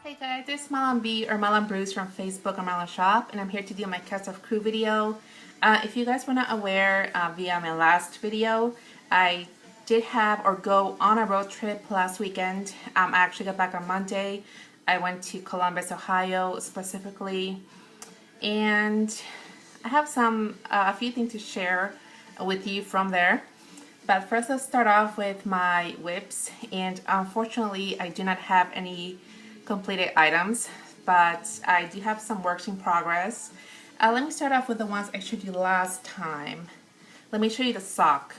Hey guys, this is Malonb or Malonb from Facebook or Malon Shop, and I'm here to do my cast of crew video. If you guys were not aware, via my last video, I did have or go on a road trip last weekend. I actually got back on Monday. I went to Columbus, Ohio specifically, and I have a few things to share with you from there. But first, let's start off with my whips, and unfortunately I do not have any completed items, but I do have some works in progress. Let me start off with the ones I showed you last time. Let me show you the sock.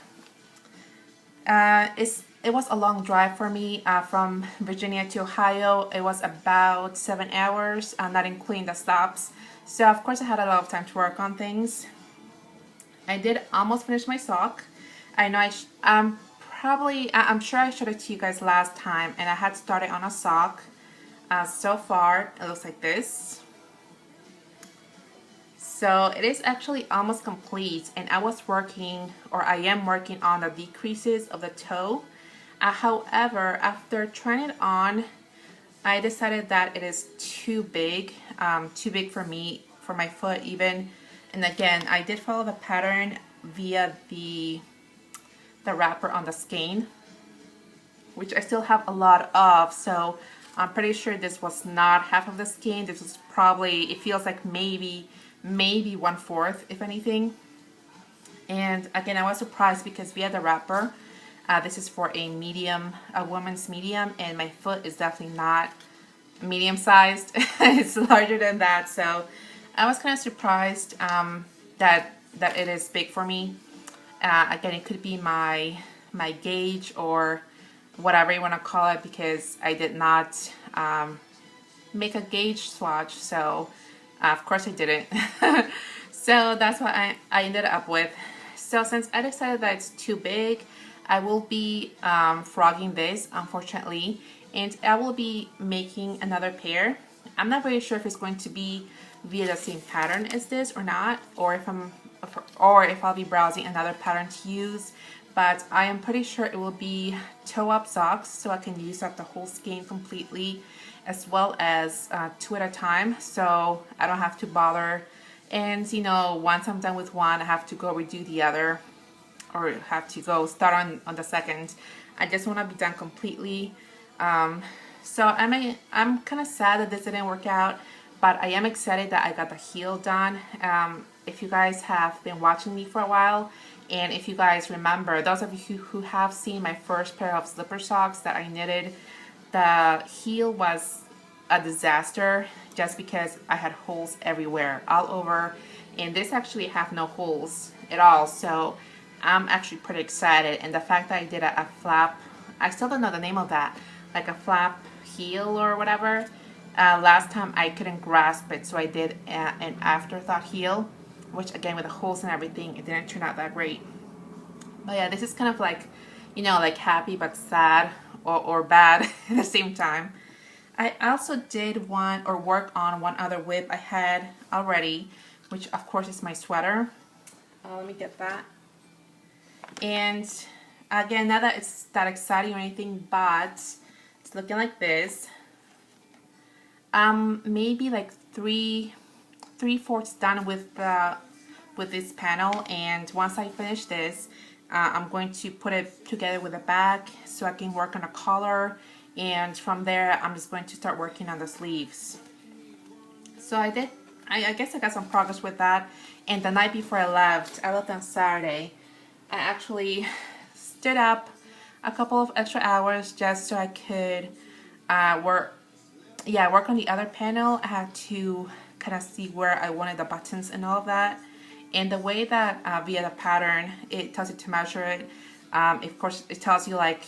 It was a long drive for me from Virginia to Ohio. It was about 7 hours, not including the stops. So of course I had a lot of time to work on things. I did almost finish my sock. I know I'm sure I showed it to you guys last time, and I had started on a sock. So far it looks like this. So it is actually almost complete, and I am working on the decreases of the toe. However, after trying it on, I decided that it is too big for me, for my foot even. And again, I did follow the pattern via the wrapper on the skein, which I still have a lot of, so I'm pretty sure this was not half of the skein. This was probably, it feels like maybe 1/4 if anything. And again, I was surprised because via the wrapper, this is for a medium, a woman's medium, and my foot is definitely not medium sized. It's larger than that, so I was kind of surprised that it is big for me. Again, it could be my gauge or whatever you want to call it, because I did not make a gauge swatch, so of course I didn't. So that's what I ended up with. So since I decided that it's too big, I will be frogging this, unfortunately, and I will be making another pair. I'm not very sure if it's going to be via the same pattern as this or not, or if I'll be browsing another pattern to use, but I am pretty sure it will be toe-up socks, so I can use up the whole skein completely, as well as 2 at a time, so I don't have to bother. And you know, once I'm done with one, I have to go redo the other, or have to go start on the second. I just want to be done completely. So I'm kind of sad that this didn't work out, but I am excited that I got the heel done. If you guys have been watching me for a while, and if you guys remember, those of you who have seen my first pair of slipper socks that I knitted, the heel was a disaster just because I had holes everywhere, all over, and this actually have no holes at all, so I'm actually pretty excited. And the fact that I did a flap, I still don't know the name of that, like a flap heel or whatever. Last time I couldn't grasp it, so I did an afterthought heel, which again, with the holes and everything, it didn't turn out that great. But yeah, this is kind of like, you know, like happy but sad, or bad at the same time. I also did work on one other whip I had already, which of course is my sweater. Let me get that. And again, not that it's that exciting or anything, but it's looking like this. Maybe like three-fourths done with this panel, and once I finish this, I'm going to put it together with a bag so I can work on a collar, and from there I'm just going to start working on the sleeves. So I guess I got some progress with that. And the night before I left on Saturday, I actually stood up a couple of extra hours just so I could work on the other panel. I had to kind of see where I wanted the buttons and all of that. And the way that via the pattern, it tells you to measure it. Of course, it tells you like,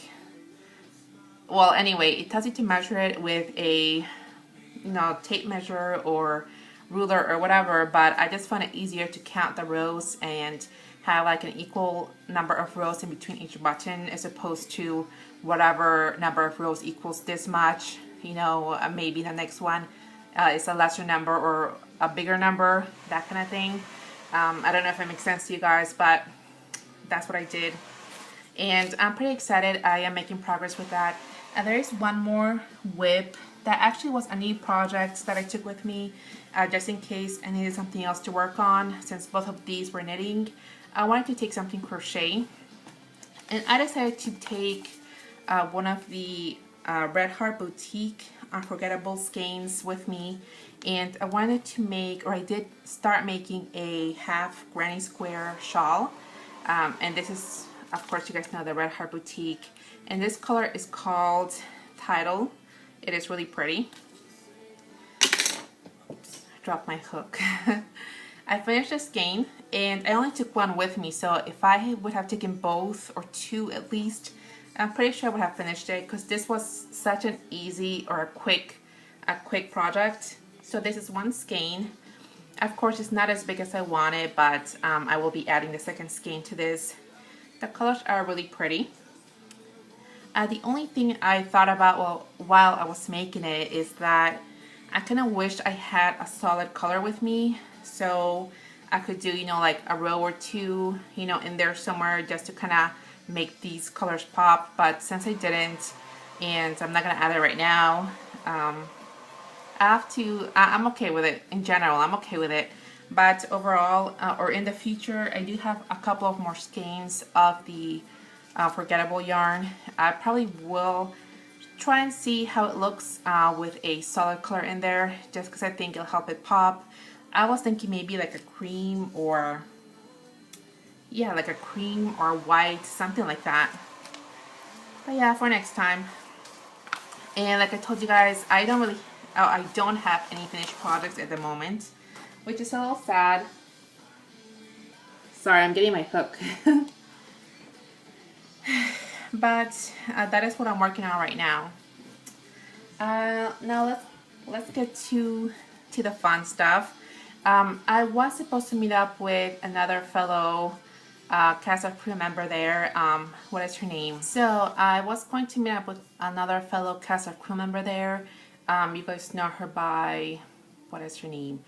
well, anyway, it tells you to measure it with a, you know, tape measure or ruler or whatever. But I just found it easier to count the rows and have like an equal number of rows in between each button, as opposed to whatever number of rows equals this much. You know, maybe the next one is a lesser number or a bigger number, that kind of thing. I don't know if it makes sense to you guys, but that's what I did. and I'm pretty excited. I am making progress with that. And there is one more whip that actually was a new project that I took with me just in case I needed something else to work on. Since both of these were knitting, I wanted to take something crochet, and I decided to take one of the Red Heart Boutique Unforgettable skeins with me, and I wanted to make, or I did start making, a half granny square shawl. And this is, of course, you guys know the Red Heart Boutique, and this color is called Tidal. It is really pretty. Oops, I dropped my hook. I finished the skein, and I only took one with me, so if I would have taken both, or two at least, I'm pretty sure I would have finished it, because this was such an easy, or a quick project. So this is one skein. Of course, it's not as big as I wanted, but I will be adding the second skein to this. The colors are really pretty. The only thing I thought about while I was making it is that I kind of wished I had a solid color with me, so I could do, you know, like a row or two, you know, in there somewhere, just to kind of make these colors pop. But since I didn't, and I'm not gonna add it right now, I'm okay with it. In general, I'm okay with it, but overall, or in the future, I do have a couple of more skeins of the forgettable yarn. I probably will try and see how it looks with a solid color in there, just because I think it'll help it pop. I was thinking maybe like a cream, or yeah, like a cream or white, something like that. But yeah, for next time. And like I told you guys, I don't have any finished projects at the moment, which is a little sad. Sorry, I'm getting my hook. But that is what I'm working on right now. Now let's get to the fun stuff. I was supposed to meet up with another fellow cast of crew member there. What is her name? So I was going to meet up with another fellow cast of crew member there. You guys know her by, what is her name?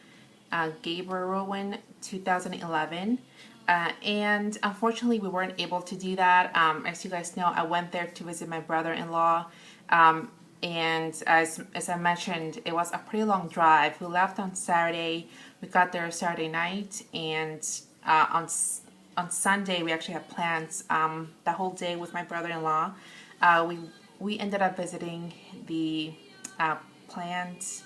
Gabriel Rowan 2011. And unfortunately we weren't able to do that. As you guys know, I went there to visit my brother-in-law, and as I mentioned, it was a pretty long drive. We left on Saturday, we got there Saturday night, and on Sunday we actually had plans the whole day with my brother-in-law. We ended up visiting the plant,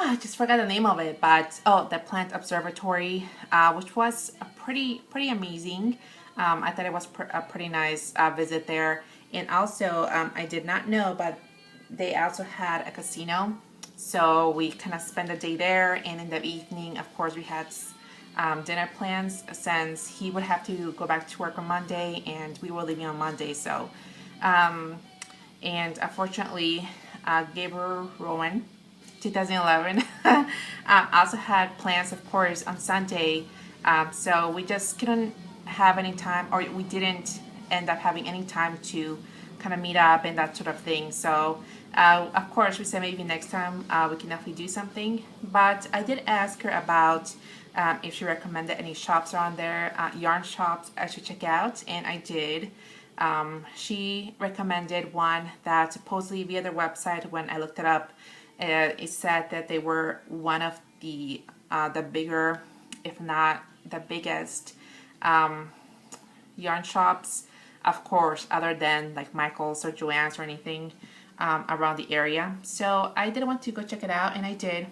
I just forgot the name of it, but the plant observatory, which was pretty amazing. I thought it was a pretty nice visit there. And also, I did not know, but they also had a casino, so we kind of spent the day there. And in the evening, of course, we had dinner plans, since he would have to go back to work on Monday and we were leaving on Monday. So and unfortunately, Gabriel Rowan 2011 also had plans, of course, on Sunday, so we just couldn't have any time, or we didn't end up having any time to kind of meet up and that sort of thing. So of course we said maybe next time we can definitely do something. But I did ask her about if she recommended any shops around there, yarn shops I should check out, and I did. She recommended one that supposedly via their website, when I looked it up, it said that they were one of the bigger, if not the biggest, yarn shops, of course, other than like Michael's or Joann's or anything around the area. So I did want to go check it out, and I did.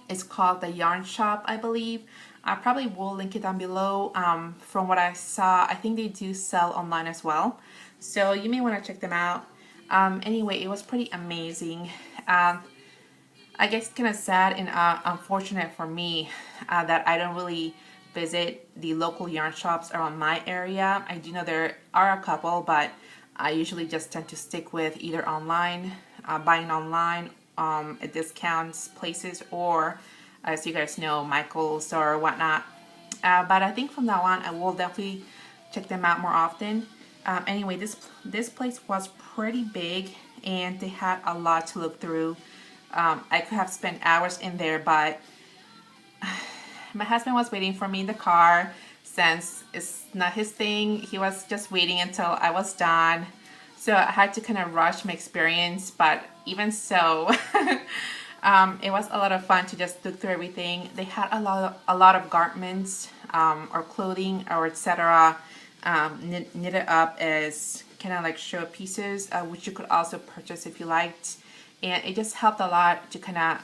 It's called the Yarn Shop, I believe. I probably will link it down below. From what I saw, I think they do sell online as well, so you may want to check them out. Anyway, it was pretty amazing. I guess it's kind of sad and unfortunate for me that I don't really visit the local yarn shops around my area. I do know there are a couple, but I usually just tend to stick with either online, buying online at discounts places, or as you guys know, Michael's or whatnot. But I think from now on I will definitely check them out more often. Anyway, this place was pretty big and they had a lot to look through. I could have spent hours in there, but my husband was waiting for me in the car, since it's not his thing. He was just waiting until I was done. So I had to kind of rush my experience, but even so, it was a lot of fun to just look through everything. They had a lot of garments or clothing or etc. Knitted up as kind of like show pieces, which you could also purchase if you liked. And it just helped a lot to kind of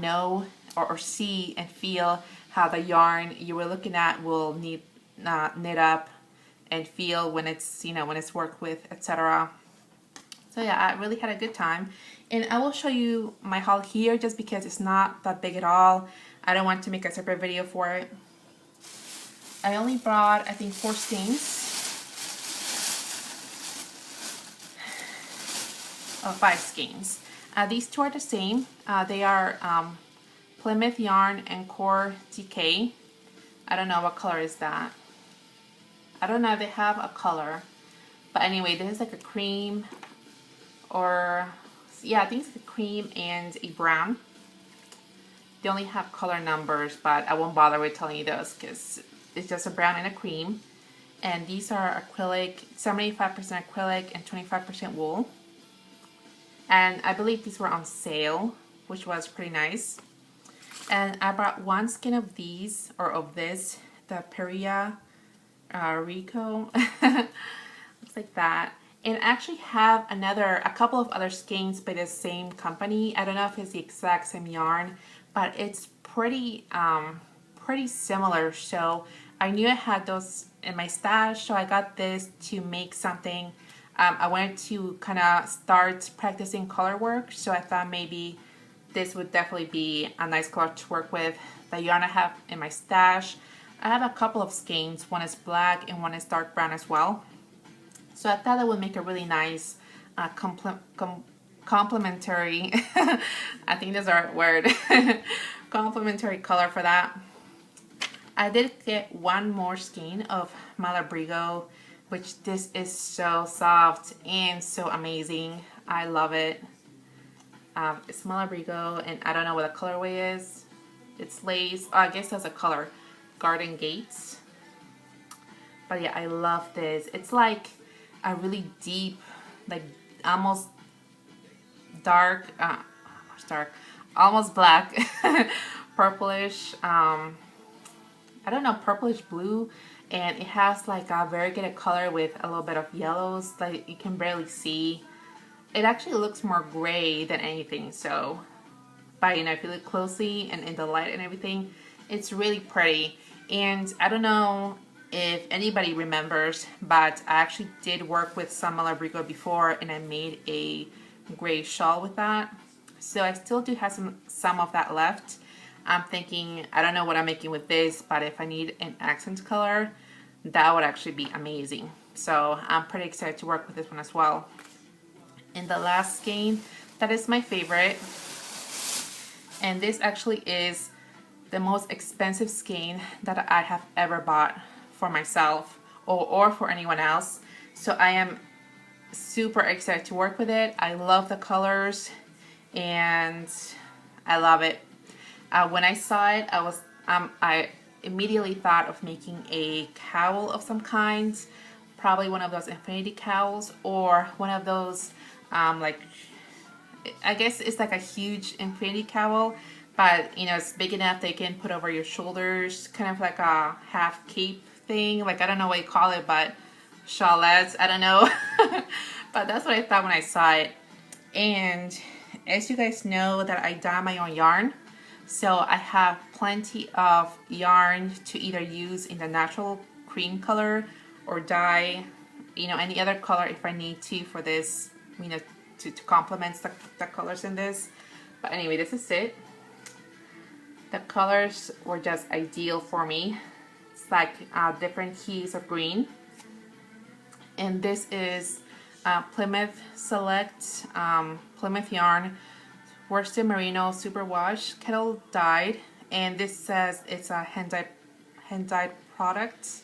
know or see and feel how the yarn you were looking at will knit up and feel when it's, when it's worked with, etc. So yeah, I really had a good time. And I will show you my haul here just because it's not that big at all. I don't want to make a separate video for it. I only brought, I think, 4 skeins. Oh, 5 skeins. These 2 are the same. They are Plymouth Yarn and Core TK. I don't know what color is that. I don't know if they have a color. But anyway, this is like a cream or, yeah, I think it's a cream and a brown. They only have color numbers, but I won't bother with telling you those because it's just a brown and a cream. And these are acrylic, 75% acrylic and 25% wool. And I believe these were on sale, which was pretty nice. And I brought 1 skein of these, or of this, the Peria Rico. Looks like that. And I actually have a couple of other skeins by the same company. I don't know if it's the exact same yarn, but it's pretty similar. So I knew I had those in my stash, so I got this to make something. I wanted to kind of start practicing color work, so I thought maybe this would definitely be a nice color to work with. The yarn I have in my stash, I have a couple of skeins. One is black and one is dark brown as well. So I thought that would make a really nice complementary, I think that's the right word, complementary color for that. I did get 1 more skein of Malonb, which this is so soft and so amazing. I love it. It's Malonb, and I don't know what the colorway is. It's lace. Oh, I guess that's a color. Garden Gates. But yeah, I love this. It's like a really deep, like almost dark, almost black, purplish. I don't know, purplish blue. And it has like a variegated color with a little bit of yellows that you can barely see. It actually looks more gray than anything, so, but if you look closely and in the light and everything, it's really pretty. And I don't know if anybody remembers, but I actually did work with some Malonb before, and I made a gray shawl with that. So I still do have some of that left. I'm thinking, I don't know what I'm making with this, but if I need an accent color, that would actually be amazing. So I'm pretty excited to work with this one as well. And the last skein, that is my favorite. And this actually is the most expensive skein that I have ever bought for myself or for anyone else. So I am super excited to work with it. I love the colors and I love it. When I saw it, I immediately thought of making a cowl of some kind, probably one of those infinity cowls or one of those like, I guess it's like a huge infinity cowl, but it's big enough they can put over your shoulders, kind of like a half cape thing. Like, I don't know what you call it, but shawlettes, I don't know. But that's what I thought when I saw it. And as you guys know, that I dye my own yarn. So I have plenty of yarn to either use in the natural cream color or dye, any other color if I need to for this, to complement the colors in this. But anyway, this is it. The colors were just ideal for me. It's like different hues of green. And this is Plymouth Select Plymouth Yarn Worsted Merino Superwash Kettle Dyed, and this says it's a hand dyed product.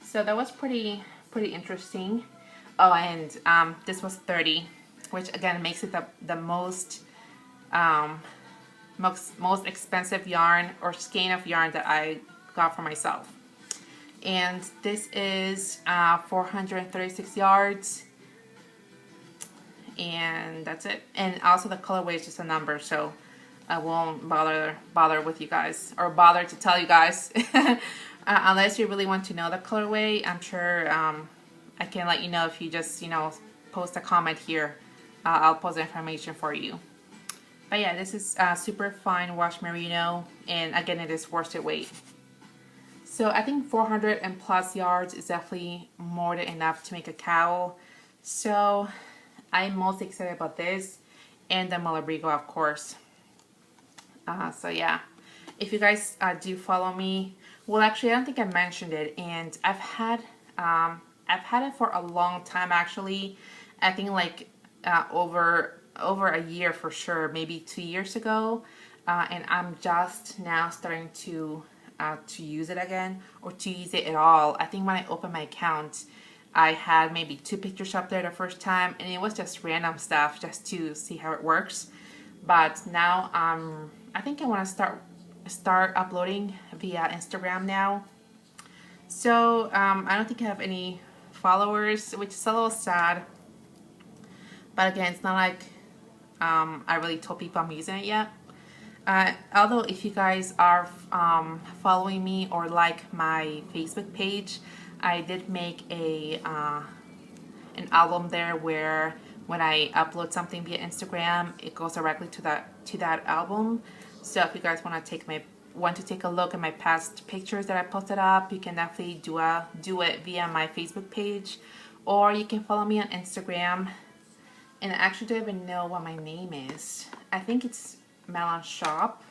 So that was pretty interesting. Oh, and this was $30, which again makes it the most expensive yarn or skein of yarn that I got for myself. and this is 436 yards, and that's it. And also the colorway is just a number, so I won't bother with you guys, or bother to tell you guys. Unless you really want to know the colorway, I'm sure I can let you know if you just, post a comment here. I'll post the information for you. But yeah, this is super fine wash merino, and again, it is worsted weight. So I think 400 and plus yards is definitely more than enough to make a cowl. So I'm most excited about this, and the Malabrigo, of course. So yeah, if you guys do follow me, well, actually, I don't think I mentioned it, and I've had it for a long time, actually. I think like over a year for sure, maybe 2 years ago, and I'm just now starting to use it again, or to use it at all. I think when I opened my account, I had maybe 2 pictures up there the first time, and it was just random stuff just to see how it works. But now I think I want to start uploading via Instagram now. So I don't think I have any followers, which is a little sad. But again, it's not like I really told people I'm using it yet. Although if you guys are following me or like my Facebook page, I did make an album there where when I upload something via Instagram, it goes directly to that album. So if you guys want to take a look at my past pictures that I posted up, you can definitely do it via my Facebook page, or you can follow me on Instagram. And I actually don't even know what my name is. I think it's Malonb Shop.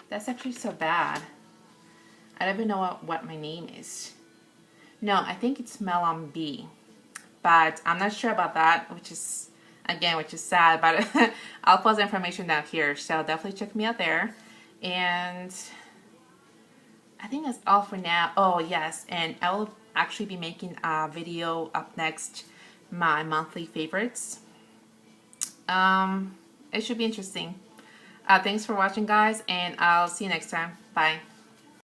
That's actually so bad. I don't even know what my name is. No, I think it's Malonb, but I'm not sure about that, which is sad, but I'll post the information down here, so definitely check me out there. And I think that's all for now. Oh yes, and I will actually be making a video up next, my monthly favorites. It should be interesting. Thanks for watching, guys, and I'll see you next time. Bye.